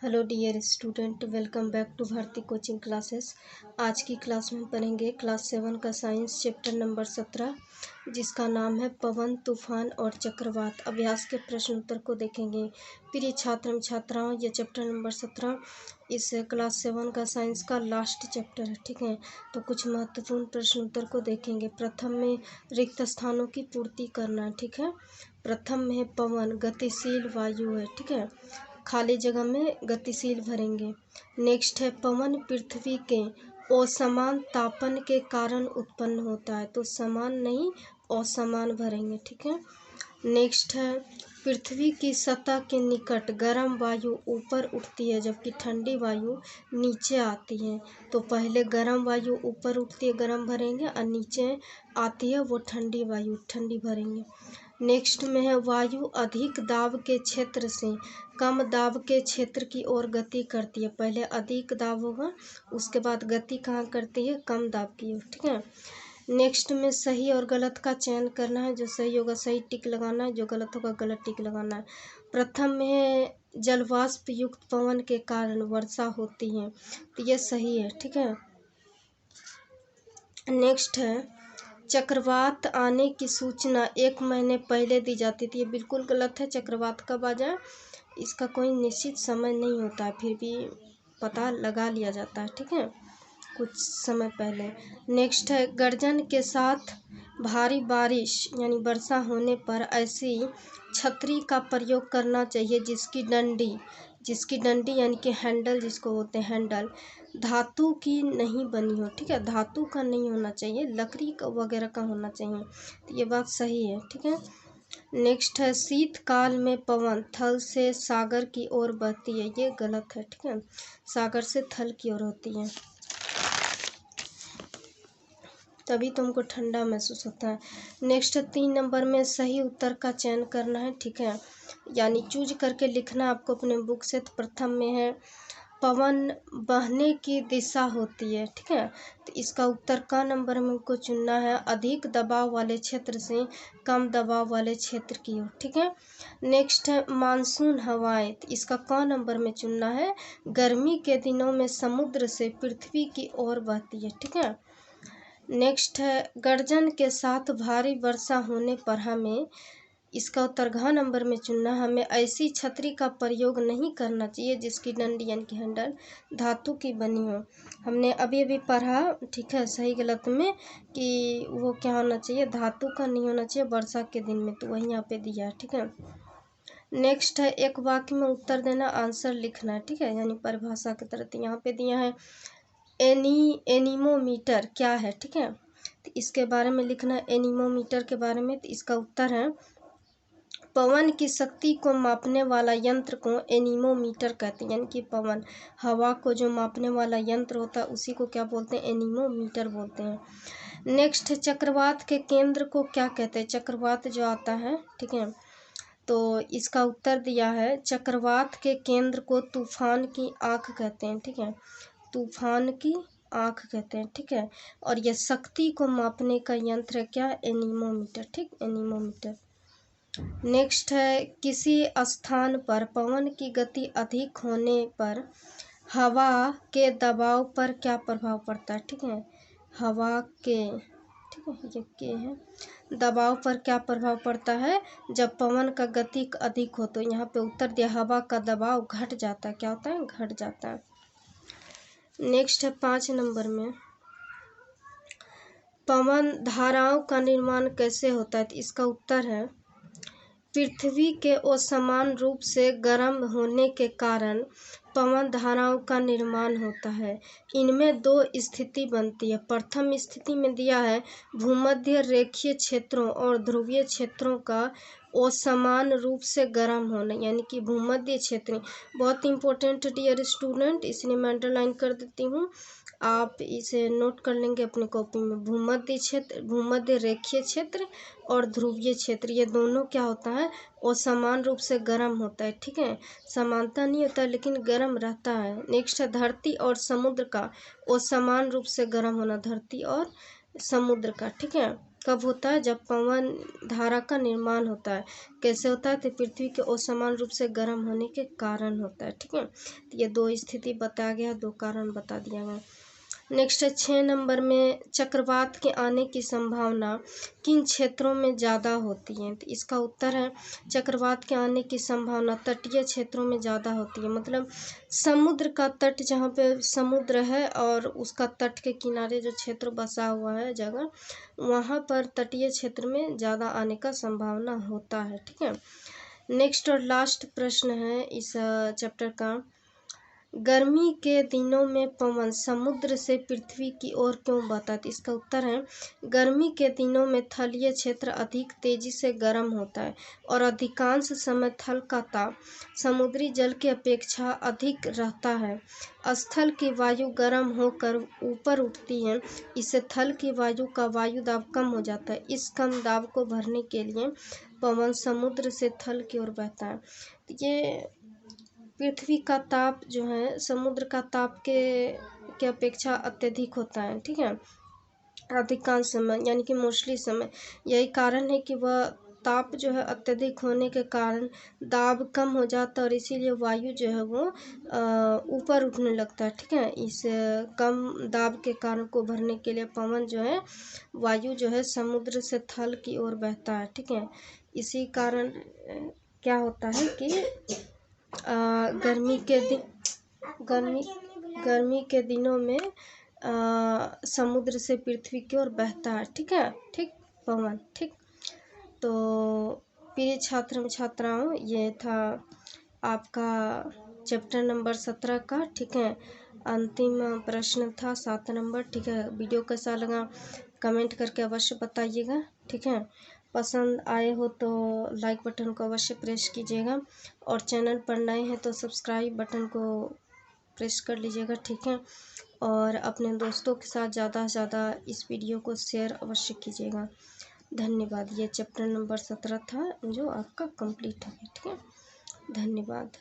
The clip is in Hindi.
Hello dear student, welcome back to Bharti coaching classes. आज की क्लास में पढ़ेंगे क्लास 7 का साइंस चैप्टर नंबर 17, जिसका नाम है पवन, तूफान और चक्रवात। अभ्यास के प्रश्न उत्तर को देखेंगे। प्रिय छात्र एवं छात्राओं, ये चैप्टर नंबर 17 इस क्लास 7 का साइंस का लास्ट चैप्टर है। ठीक है, तो कुछ महत्वपूर्ण प्रश्न उत्तर को देखेंगे। प्रथम में रिक्त स्थानों की पूर्ति करना है। ठीक है, प्रथम में है पवन, गतिशील वायु है। ठीक है, खाली जगह में गतिशील भरेंगे। नेक्स्ट है पवन पृथ्वी के असमान तापन के कारण उत्पन्न होता है, तो समान नहीं असमान भरेंगे। ठीक है, नेक्स्ट है पृथ्वी की सतह के निकट गर्म वायु ऊपर उठती है जबकि ठंडी वायु नीचे आती है, तो पहले गर्म वायु ऊपर उठती है, गर्म भरेंगे, और नीचे आती है वो ठंडी वायु, ठंडी भरेंगे। नेक्स्ट में है वायु अधिक दाब के क्षेत्र से कम दाब के क्षेत्र की ओर गति करती है। पहले अधिक दाब होगा, उसके बाद गति कहाँ करती है, कम दाब की ओर। ठीक है, नेक्स्ट में सही और गलत का चयन करना है। जो सही होगा सही टिक लगाना है, जो गलत होगा गलत टिक लगाना है। प्रथम में है जलवाष्प युक्त पवन के कारण वर्षा होती है, तो ये सही है। ठीक है, नेक्स्ट है चक्रवात आने की सूचना 1 महीने पहले दी जाती थी, ये बिल्कुल गलत है। चक्रवात कब आ जाए इसका कोई निश्चित समय नहीं होता है, फिर भी पता लगा लिया जाता है। ठीक है, कुछ समय पहले। नेक्स्ट है गर्जन के साथ भारी बारिश यानी वर्षा होने पर ऐसी छतरी का प्रयोग करना चाहिए जिसकी डंडी यानी कि हैंडल जिसको बोलते हैं हैंडल, धातु की नहीं बनी हो। ठीक है, धातु का नहीं होना चाहिए, लकड़ी का वगैरह का होना चाहिए, तो ये बात सही है। ठीक है, नेक्स्ट है शीतकाल में पवन थल से सागर की ओर बहती है, ये गलत है। ठीक है, सागर से थल की ओर होती है, तभी तुमको ठंडा महसूस होता है। नेक्स्ट 3 नंबर में सही उत्तर का चयन करना है। ठीक है, यानी चूज करके लिखना आपको अपने बुक से। तो प्रथम में है पवन बहने की दिशा होती है। ठीक है, तो इसका उत्तर का नंबर में हमको चुनना है, अधिक दबाव वाले क्षेत्र से कम दबाव वाले क्षेत्र की ओर। ठीक है, नेक्स्ट है मानसून हवाएं, तो इसका का नंबर में चुनना है, गर्मी के दिनों में समुद्र से पृथ्वी की ओर बहती है। ठीक है, नेक्स्ट है गर्जन के साथ भारी वर्षा होने पर हमें, इसका उत्तर घ नंबर में चुनना, हमें ऐसी छतरी का प्रयोग नहीं करना चाहिए जिसकी डंडी यानी कि हैंडल धातु की बनी हो। हमने अभी अभी पढ़ा, ठीक है, सही गलत में, कि वो क्या होना चाहिए, धातु का नहीं होना चाहिए वर्षा के दिन में, तो वही यहाँ पे दिया है। ठीक है, नेक्स्ट है एक वाक्य में उत्तर देना, आंसर लिखना है। ठीक है, यानी परिभाषा की तरह, तो यहाँ पे दिया है एनीमोमीटर क्या है। ठीक है, तो इसके बारे में लिखना है, एनीमोमीटर के बारे में। तो इसका उत्तर है पवन की शक्ति को मापने वाला यंत्र को एनीमोमीटर कहते हैं, यानी कि पवन हवा को जो मापने वाला यंत्र होता है उसी को क्या बोलते हैं, एनीमोमीटर बोलते हैं। नेक्स्ट है चक्रवात के केंद्र को क्या कहते हैं, चक्रवात जो आता है। ठीक है, तो इसका उत्तर दिया है चक्रवात के केंद्र को तूफान की आंख कहते हैं। ठीक है, तूफान की आंख कहते हैं। ठीक है, और यह शक्ति को मापने का यंत्र है क्या, एनीमोमीटर। ठीक, एनीमोमीटर। नेक्स्ट है किसी स्थान पर पवन की गति अधिक होने पर हवा के दबाव पर क्या प्रभाव पड़ता है। ठीक है, हवा के, ठीक है, ये के है, दबाव पर क्या प्रभाव पड़ता है जब पवन का गति अधिक हो, तो यहाँ पे उत्तर दिया हवा का दबाव घट जाता है। क्या होता है, घट जाता है। नेक्स्ट है 5 नंबर में पवन धाराओं का निर्माण कैसे होता है, तो इसका उत्तर है पृथ्वी के असमान रूप से गर्म होने के कारण पवन धाराओं का निर्माण होता है। इनमें 2 स्थिति बनती है। प्रथम स्थिति में दिया है भूमध्य रेखीय क्षेत्रों और ध्रुवीय क्षेत्रों का असमान रूप से गर्म होना, यानी कि भूमध्य क्षेत्र, बहुत इंपॉर्टेंट डियर स्टूडेंट, इसलिए मैं अंडरलाइन कर देती हूँ, आप इसे नोट कर लेंगे अपनी कॉपी में। भूमध्य क्षेत्र, भूमध्य रेखीय क्षेत्र और ध्रुवीय क्षेत्र, ये दोनों क्या होता है, असमान रूप से गर्म होता है। ठीक है, समानता नहीं होता लेकिन गर्म रहता है। नेक्स्ट है धरती और समुद्र का असमान रूप से गर्म होना, धरती और समुद्र का, ठीक है। कब होता है? जब पवन धारा का निर्माण होता है। कैसे होता है? तो पृथ्वी के असमान रूप से गर्म होने के कारण होता है, ठीक है। तो ये दो स्थिति बताया गया, दो कारण बता दिया गया। नेक्स्ट है 6 नंबर में, चक्रवात के आने की संभावना किन क्षेत्रों में ज़्यादा होती है? तो इसका उत्तर है चक्रवात के आने की संभावना तटीय क्षेत्रों में ज़्यादा होती है। मतलब समुद्र का तट, जहाँ पे समुद्र है और उसका तट के किनारे जो क्षेत्र बसा हुआ है जगह, वहाँ पर तटीय क्षेत्र में ज़्यादा आने का संभावना होता है, ठीक है। नेक्स्ट और लास्ट प्रश्न है इस चैप्टर का, गर्मी के दिनों में पवन समुद्र से पृथ्वी की ओर क्यों बहता है? तो इसका उत्तर है गर्मी के दिनों में थलीय क्षेत्र अधिक तेजी से गर्म होता है और अधिकांश समय थल का ताप समुद्री जल की अपेक्षा अधिक रहता है। स्थल की वायु गर्म होकर ऊपर उठती है, इससे थल की वायु का वायु दाब कम हो जाता है। इस कम दाब को भरने के लिए पवन समुद्र से थल की ओर बहता है। ये पृथ्वी का ताप जो है समुद्र का ताप के अपेक्षा अत्यधिक होता है, ठीक है, अधिकांश समय, यानी कि मोस्टली समय। यही कारण है कि वह ताप जो है अत्यधिक होने के कारण दाब कम हो जाता है और इसीलिए वायु जो है वो ऊपर उठने लगता है, ठीक है। इस कम दाब के कारण को भरने के लिए पवन जो है, वायु जो है समुद्र से थल की ओर बहता है, ठीक है। इसी कारण क्या होता है कि गर्मी के दिनों में समुद्र से पृथ्वी की ओर बहता है, ठीक है, ठीक पवन, ठीक। तो प्रिय छात्र छात्राओं, ये था आपका चैप्टर नंबर 17 का, ठीक है। अंतिम प्रश्न था 7 नंबर, ठीक है। वीडियो कैसा लगा कमेंट करके अवश्य बताइएगा, ठीक है। पसंद आए हो तो लाइक बटन को अवश्य प्रेस कीजिएगा और चैनल पर नए हैं तो सब्सक्राइब बटन को प्रेस कर लीजिएगा, ठीक है। और अपने दोस्तों के साथ ज़्यादा से ज़्यादा इस वीडियो को शेयर अवश्य कीजिएगा। धन्यवाद। ये चैप्टर नंबर 17 था जो आपका कंप्लीट है, ठीक है। धन्यवाद।